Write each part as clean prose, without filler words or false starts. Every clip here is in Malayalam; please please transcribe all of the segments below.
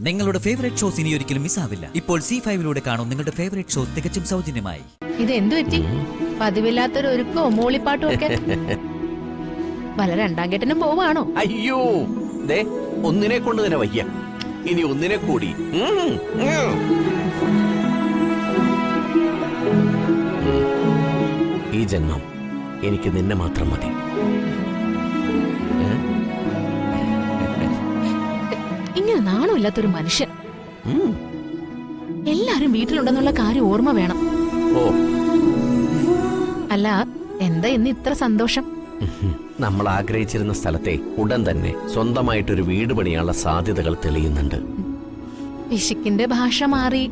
നിങ്ങളുടെ ഫേവറേറ്റ് ഷോസ് ഇനി ഒരിക്കലും മിസ്സാവില്ല. ഇപ്പോൾ C5 കാണും നിങ്ങളുടെ ഫേവറേറ്റ് ഷോസ് തികച്ചും സൗജന്യമായി. ഇത് എന്തു പറ്റി? പതിവില്ലാത്തൊരു ഒരുക്കോ മൂളിപ്പാട്ടും ഒക്കെ. വല്ല രണ്ടാം കെട്ടിനും പോവാണോ? അയ്യോ, ദേ ഒന്നിനെ കൊണ്ട് തന്നെ വയ്യ, ഇനി ഒന്നിനെ കൂടി. ഈ ജന്മം എനിക്ക് നിന്നെ മാത്രം മതി. ഇങ്ങനെ നാണമില്ലാത്തൊരു മനുഷ്യൻ. എല്ലാരും വീട്ടിലുണ്ടെന്നുള്ള കാര്യം ഓർമ്മ വേണം. ഓ, അല്ല, എന്താ ഇന്ന് ഇത്ര സന്തോഷം? നമ്മൾ ആഗ്രഹിച്ചിരുന്ന സ്ഥലത്തെ ഉടൻ തന്നെ സ്വന്തമായിട്ടൊരു വീട് പണിയാനുള്ള സാധ്യതകൾ തെളിയുന്നുണ്ട്. പിശുക്കിന്റെ ഭാഷ മാറി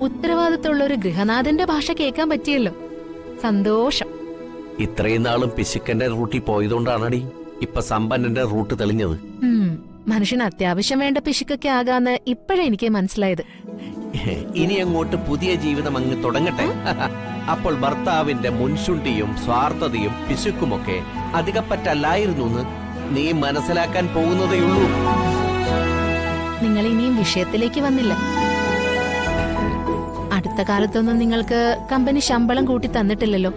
ഉത്തരവാദിത്തമുള്ള ഒരു ഗൃഹനാഥന്റെ ഭാഷ കേൾക്കാൻ പറ്റിയല്ലോ. സന്തോഷം. ഇത്രയും നാളും പിശുക്കന്റെ റൂട്ടിൽ പോയതുകൊണ്ടാണടി ഇപ്പൊ സമ്പന്നന്റെ റൂട്ട് തെളിഞ്ഞത്. മനുഷ്യന് അത്യാവശ്യം വേണ്ട പിശുക്കൊക്കെ ആകാന്ന് ഇപ്പോഴേ എനിക്ക് മനസ്സിലായത്. ഇനി അങ്ങോട്ട് പുതിയ ജീവിതം അങ്ങ് തുടങ്ങട്ടെ. അപ്പോൾ ഭർത്താവിന്റെ മുൻശുണ്ടിയും സ്വാർത്ഥതയും പിശുക്കുമൊക്കെ അധികപ്പറ്റല്ലായിരുന്നു എന്ന് നീ മനസ്സിലാക്കാൻ പോകുന്നതേയുള്ളൂ. നിങ്ങൾ ഇനിയും വിഷയത്തിലേക്ക് വന്നില്ല. അടുത്ത കാലത്തൊന്നും നിങ്ങൾക്ക് കമ്പനി ശമ്പളം കൂട്ടി തന്നിട്ടില്ലല്ലോ.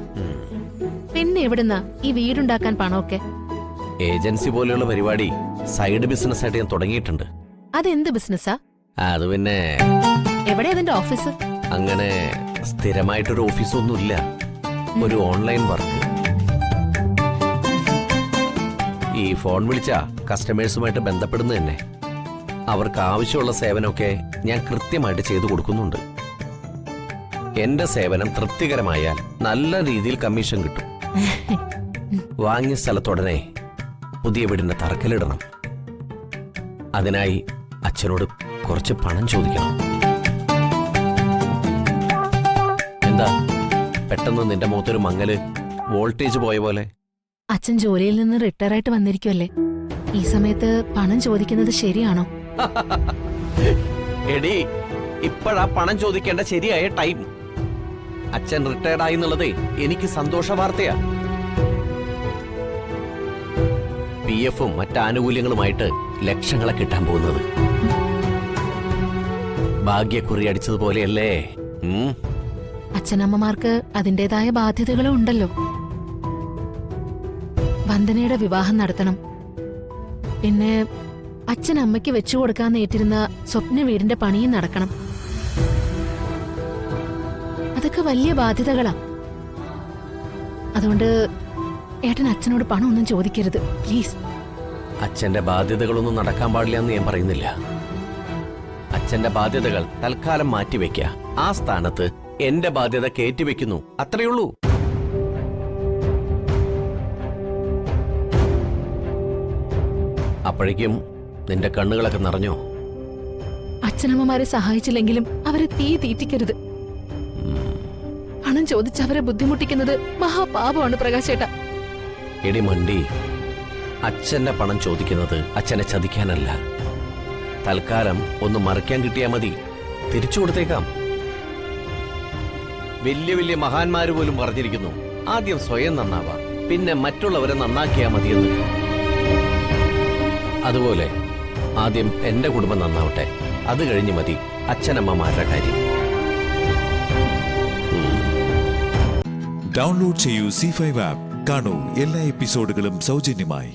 പിന്നെ എവിടുന്നാ ഈ വീടുണ്ടാക്കാൻ പണമൊക്കെ? ഏജൻസി പോലെയുള്ള പരിപാടി സൈഡ് ബിസിനസ് ആയിട്ട് ഞാൻ തുടങ്ങിയിട്ടുണ്ട്. അതെന്ത് ബിസിനസ്സാ? അത് പിന്നെ എവിടെ അതിന്റെ ഓഫീസ്? അങ്ങനെ സ്ഥിരമായിട്ടൊരു ഓഫീസൊന്നുമില്ല, ഒരു ഓൺലൈൻ വർക്ക്. ഈ ഫോൺ വിളിച്ച കസ്റ്റമേഴ്സുമായിട്ട് ബന്ധപ്പെടുന്നത് തന്നെ. അവർക്ക് ആവശ്യമുള്ള സേവനമൊക്കെ ഞാൻ കൃത്യമായിട്ട് ചെയ്തു കൊടുക്കുന്നുണ്ട്. എന്റെ സേവനം തൃപ്തികരമായാൽ നല്ല രീതിയിൽ കമ്മീഷൻ കിട്ടും. വാങ്ങിയ സ്ഥലത്തുടനെ പുതിയ വീടിന്റെ തറക്കല്ലിടണം. അതിനായി അച്ഛനോട് കുറച്ച് പണം ചോദിക്കണം. എന്താ പെട്ടെന്ന് നിന്റെ മുഖത്തൊരു മങ്ങല്, വോൾട്ടേജ് പോയ പോലെ? അച്ഛൻ ജോലിയിൽ നിന്ന് റിട്ടയർ ആയിട്ട് വന്നിരിക്കുമല്ലേ, ഈ സമയത്ത് പണം ചോദിക്കുന്നത് ശരിയാണോ? എടി, ഇപ്പോഴാ പണം ചോദിക്കേണ്ട ശരിയായ ടൈം. അച്ഛൻ റിട്ടയർഡ് ആയി എന്നുള്ളതേ എനിക്ക് സന്തോഷ വാർത്തയാ. PF-ഉം മറ്റാനുകൂല്യങ്ങളുമായിട്ട് ലക്ഷങ്ങളെ കിട്ടാൻ പോകുന്നത്. ഭാഗ്യക്കുറി അടിച്ചതുപോലെയല്ലേ? അച്ഛനമ്മമാർക്ക് അതിൻ്റെതായ ബാധ്യതകളും ഉണ്ടല്ലോ. വന്ദനയുടെ വിവാഹം നടത്തണം. പിന്നെ അച്ഛനമ്മയ്ക്ക് വെച്ചു കൊടുക്കാൻ നേറ്റിരുന്ന സ്വപ്ന വീടിന്റെ പണിയും നടക്കണം. അതൊക്കെ വലിയ ബാധ്യതകളാ. അതുകൊണ്ട് ഏട്ടൻ അച്ഛനോട് പണം ഒന്നും ചോദിക്കരുത്, പ്ലീസ്. അച്ഛന്റെ ബാധ്യതകളൊന്നും നടക്കാൻ പാടില്ല എന്ന് ഞാൻ പറയുന്നില്ല. അച്ഛന്റെ ബാധ്യതകൾ തൽക്കാലം മാറ്റിവെക്ക. ആ സ്ഥാനത്ത് എന്റെ ബാധ്യത കയറ്റിവെക്കുന്നു, അത്രയുള്ളൂ. അപ്പോഴേക്കും നിന്റെ കണ്ണുകളൊക്കെ നിറഞ്ഞോ? അച്ഛനമ്മമാരെ സഹായിച്ചില്ലെങ്കിലും അവരെ തീറ്റിക്കരുത്. പണം ചോദിച്ച് അവരെ ബുദ്ധിമുട്ടിക്കുന്നത് മഹാപാപമാണ് പ്രകാശേട്ടാ. എടി മണ്ടി, അച്ഛന്റെ പണം ചോദിക്കുന്നത് അച്ഛനെ ചതിക്കാനല്ല. തൽക്കാലം ഒന്ന് മറിക്കാൻ കിട്ടിയാ മതി, തിരിച്ചു കൊടുത്തേക്കാം. വലിയ വലിയ മഹാന്മാര് പോലും പറഞ്ഞിരിക്കുന്നു, ആദ്യം സ്വയം നന്നാവാ, പിന്നെ മറ്റുള്ളവരെ നന്നാക്കിയാ മതിയെന്ന്. അതുപോലെ ആദ്യം എന്റെ കുടുംബം നന്നാവട്ടെ, അത് കഴിഞ്ഞ് മതി അച്ഛനമ്മമാരുടെ കാര്യം. ഡൗൺലോഡ് ചെയ്യൂ C5 ആപ്പ്. കാണൂ എല്ലാ എപ്പിസോഡുകളും സൗജന്യമായി.